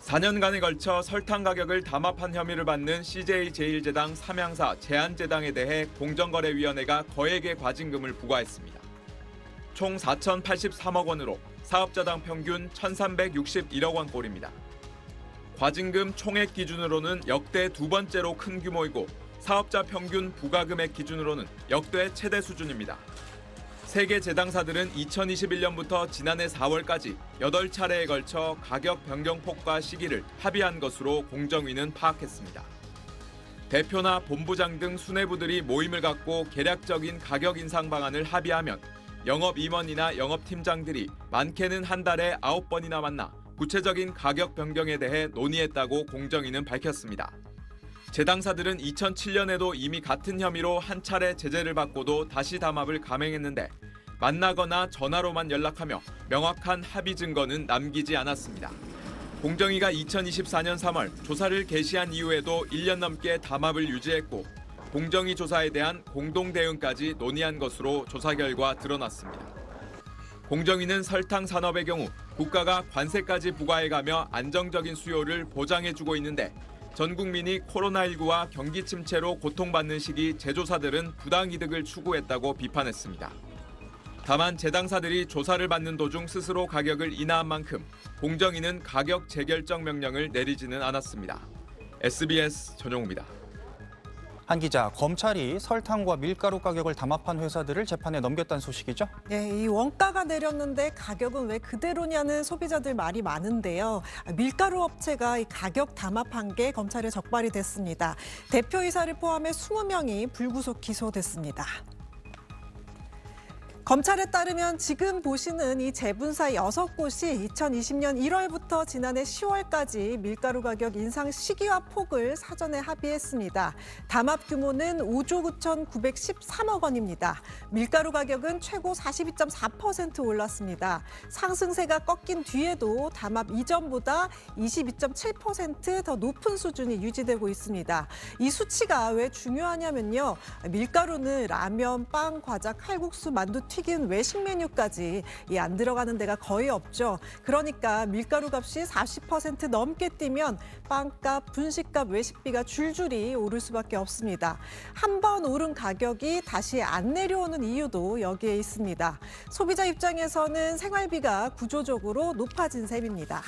4년간에 걸쳐 설탕 가격을 담합한 혐의를 받는 CJ제일제당 삼양사 제한제당에 대해 공정거래위원회가 거액의 과징금을 부과했습니다. 총 4,083억 원으로 사업자당 평균 1,361억 원꼴입니다. 과징금 총액 기준으로는 역대 두 번째로 큰 규모이고 사업자 평균 부과금액 기준으로는 역대 최대 수준입니다. 세계 제당사들은 2021년부터 지난해 4월까지 8차례에 걸쳐 가격 변경 폭과 시기를 합의한 것으로 공정위는 파악했습니다. 대표나 본부장 등 수뇌부들이 모임을 갖고 계략적인 가격 인상 방안을 합의하면 영업임원이나 영업팀장들이 많게는 한 달에 9번이나 만나 구체적인 가격 변경에 대해 논의했다고 공정위는 밝혔습니다. 제당사들은 2007년에도 이미 같은 혐의로 한 차례 제재를 받고도 다시 담합을 감행했는데 만나거나 전화로만 연락하며 명확한 합의 증거는 남기지 않았습니다. 공정위가 2024년 3월 조사를 개시한 이후에도 1년 넘게 담합을 유지했고 공정위 조사에 대한 공동 대응까지 논의한 것으로 조사 결과 드러났습니다. 공정위는 설탕 산업의 경우 국가가 관세까지 부과해가며 안정적인 수요를 보장해주고 있는데 전 국민이 코로나19와 경기 침체로 고통받는 시기 제조사들은 부당이득을 추구했다고 비판했습니다. 다만 제당사들이 조사를 받는 도중 스스로 가격을 인하한 만큼 공정위는 가격 재결정 명령을 내리지는 않았습니다. SBS 전용우입니다. 한 기자, 검찰이 설탕과 밀가루 가격을 담합한 회사들을 재판에 넘겼다는 소식이죠? 네, 이 원가가 내렸는데 가격은 왜 그대로냐는 소비자들 말이 많은데요. 밀가루 업체가 이 가격 담합한 게 검찰에 적발이 됐습니다. 대표이사를 포함해 20명이 불구속 기소됐습니다. 검찰에 따르면 지금 보시는 이 제분사 6곳이 2020년 1월부터 지난해 10월까지 밀가루 가격 인상 시기와 폭을 사전에 합의했습니다. 담합 규모는 5조 9,913억 원입니다. 밀가루 가격은 최고 42.4% 올랐습니다. 상승세가 꺾인 뒤에도 담합 이전보다 22.7% 더 높은 수준이 유지되고 있습니다. 이 수치가 왜 중요하냐면요. 밀가루는 라면, 빵, 과자, 칼국수, 만두, 튀긴 외식 메뉴까지 안 들어가는 데가 거의 없죠. 그러니까 밀가루 값이 40% 넘게 뛰면 빵값, 분식값, 외식비가 줄줄이 오를 수밖에 없습니다. 한 번 오른 가격이 다시 안 내려오는 이유도 여기에 있습니다. 소비자 입장에서는 생활비가 구조적으로 높아진 셈입니다.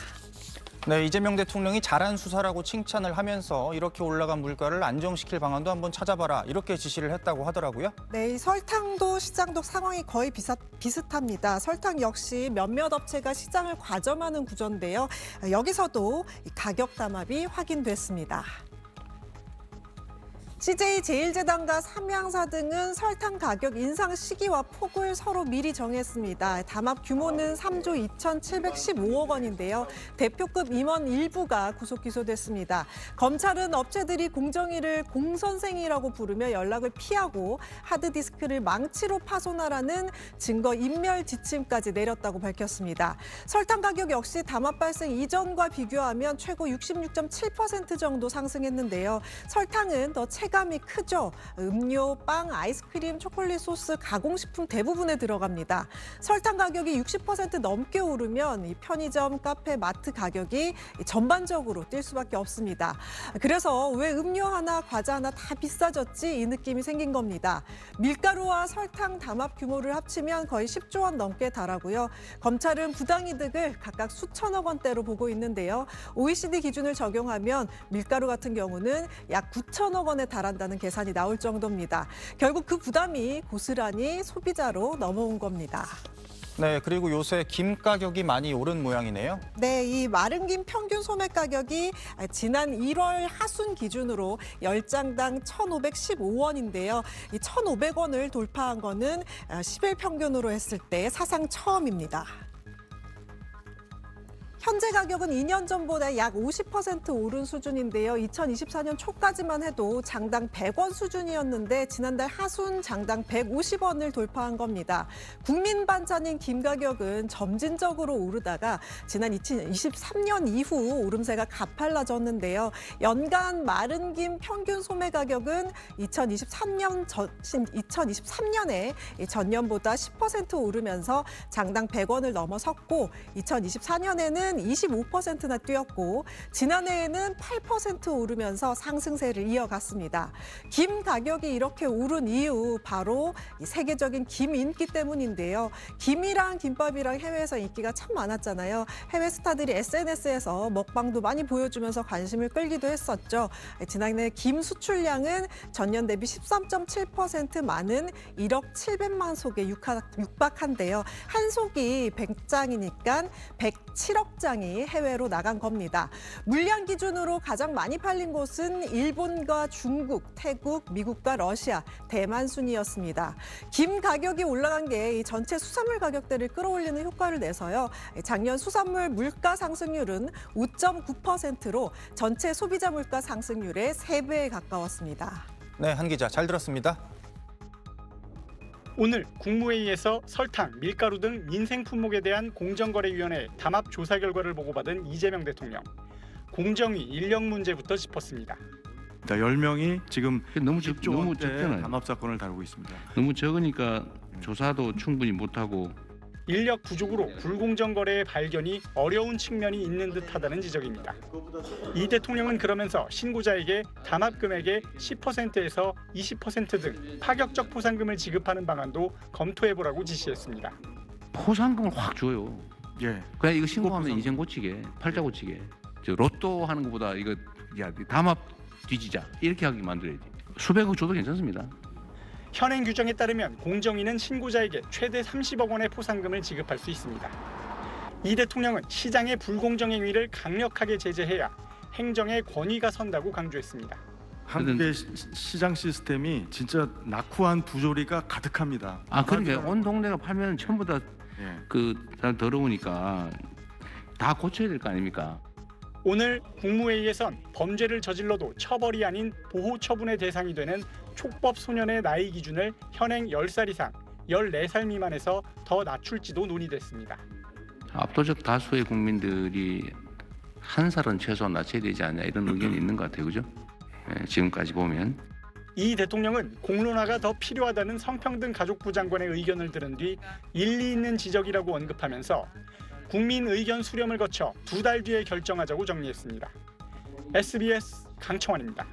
네, 이재명 대통령이 잘한 수사라고 칭찬을 하면서 이렇게 올라간 물가를 안정시킬 방안도 한번 찾아봐라 이렇게 지시를 했다고 하더라고요. 네, 이 설탕도 시장도 상황이 거의 비슷합니다. 설탕 역시 몇몇 업체가 시장을 과점하는 구조인데요. 여기서도 가격 담합이 확인됐습니다. CJ제일제당과 삼양사 등은 설탕 가격 인상 시기와 폭을 서로 미리 정했습니다. 담합 규모는 3조 2,715억 원인데요. 대표급 임원 일부가 구속 기소됐습니다. 검찰은 업체들이 공정위를 공선생이라고 부르며 연락을 피하고 하드디스크를 망치로 파손하라는 증거 인멸 지침까지 내렸다고 밝혔습니다. 설탕 가격 역시 담합 발생 이전과 비교하면 최고 66.7% 정도 상승했는데요. 설탕은 더 체감이 크죠. 음료, 빵, 아이스크림, 초콜릿 소스, 가공식품 대부분에 들어갑니다. 설탕 가격이 60% 넘게 오르면 이 편의점, 카페, 마트 가격이 전반적으로 뛸 수밖에 없습니다. 그래서 왜 음료 하나, 과자 하나 다 비싸졌지? 이 느낌이 생긴 겁니다. 밀가루와 설탕 담합 규모를 합치면 거의 10조 원 넘게 달하고요. 검찰은 부당이득을 각각 수천억 원대로 보고 있는데요. OECD 기준을 적용하면 밀가루 같은 경우는 약 9천억 원에 달한다는 계산이 나올 정도입니다. 결국 그 부담이 고스란히 소비자로 넘어온 겁니다. 네, 그리고 요새 김 가격이 많이 오른 모양이네요. 네, 이 마른 김 평균 소매 가격이 지난 1월 하순 기준으로 10장당 1,515원인데요. 이 1,500원을 돌파한 거는 10일 평균으로 했을 때 사상 처음입니다. 현재 가격은 2년 전보다 약 50% 오른 수준인데요. 2024년 초까지만 해도 장당 100원 수준이었는데 지난달 하순 장당 150원을 돌파한 겁니다. 국민 반찬인 김 가격은 점진적으로 오르다가 지난 2023년 이후 오름세가 가팔라졌는데요. 연간 마른 김 평균 소매 가격은 2023년에 전년보다 10% 오르면서 장당 100원을 넘어섰고 2024년에는 최근에는 25%나 뛰었고 지난해에는 8% 오르면서 상승세를 이어갔습니다. 김 가격이 이렇게 오른 이유 바로 이 세계적인 김 인기 때문인데요. 김이랑 김밥이랑 해외에서 인기가 참 많았잖아요. 해외 스타들이 SNS에서 먹방도 많이 보여주면서 관심을 끌기도 했었죠. 지난해 김 수출량은 전년 대비 13.7% 많은 1억 700만 속에 육박한데요. 한 속이 100장이니까 107억 장이 해외로 나간 겁니다. 물량 기준으로 가장 많이 팔린 곳은 일본과 중국, 태국, 미국과 러시아, 대만 순이었습니다. 김 가격이 올라간 게 이 전체 수산물 가격대를 끌어올리는 효과를 내서요. 작년 수산물 물가 상승률은 5.9%로 전체 소비자 물가 상승률의 3배에 가까웠습니다. 네, 한 기자 잘 들었습니다. 오늘 국무회의에서 설탕, 밀가루 등 민생 품목에 대한 공정거래위원회 담합 조사 결과를 보고받은 이재명 대통령. 공정위 인력 문제부터 짚었습니다. 10명이 지금 너무 10조 너무 원대 적잖아요. 담합 사건을 다루고 있습니다. 너무 적으니까 조사도 충분히 못하고 인력 부족으로 불공정 거래의 발견이 어려운 측면이 있는 듯하다는 지적입니다. 이 대통령은 그러면서 신고자에게 담합 금액의 10%에서 20% 등 파격적 포상금을 지급하는 방안도 검토해보라고 지시했습니다. 포상금을 확 줘요. 예. 그냥 이거 신고하면 인생 고치게, 팔자 고치게. 저 로또 하는 것보다 이거 야 담합 뒤지자 이렇게 하게 만들어야지. 수백억 줘도 괜찮습니다. 현행 규정에 따르면 공정위는 신고자에게 최대 30억 원의 포상금을 지급할 수 있습니다. 이 대통령은 시장의 불공정 행위를 강력하게 제재해야 행정의 권위가 선다고 강조했습니다. 한국의 시장 시스템이 진짜 낙후한 부조리가 가득합니다. 그러니까 온 동네가 팔면 전부 다 그 더러우니까 다 고쳐야 될 거 아닙니까? 오늘 국무회의에선 범죄를 저질러도 처벌이 아닌 보호 처분의 대상이 되는 촉법 소년의 나이 기준을 현행 10살 이상, 14살 미만에서 더 낮출지도 논의됐습니다. 압도적 다수의 국민들이 한 살은 최소한 낮춰야 되지 않냐 이런 의견이 있는 것 같아요, 그죠? 지금까지 보면. 이 대통령은 공론화가 더 필요하다는 성평등 가족부 장관의 의견을 들은 뒤 일리 있는 지적이라고 언급하면서 국민 의견 수렴을 거쳐 2달 뒤에 결정하자고 정리했습니다. SBS 강청원입니다.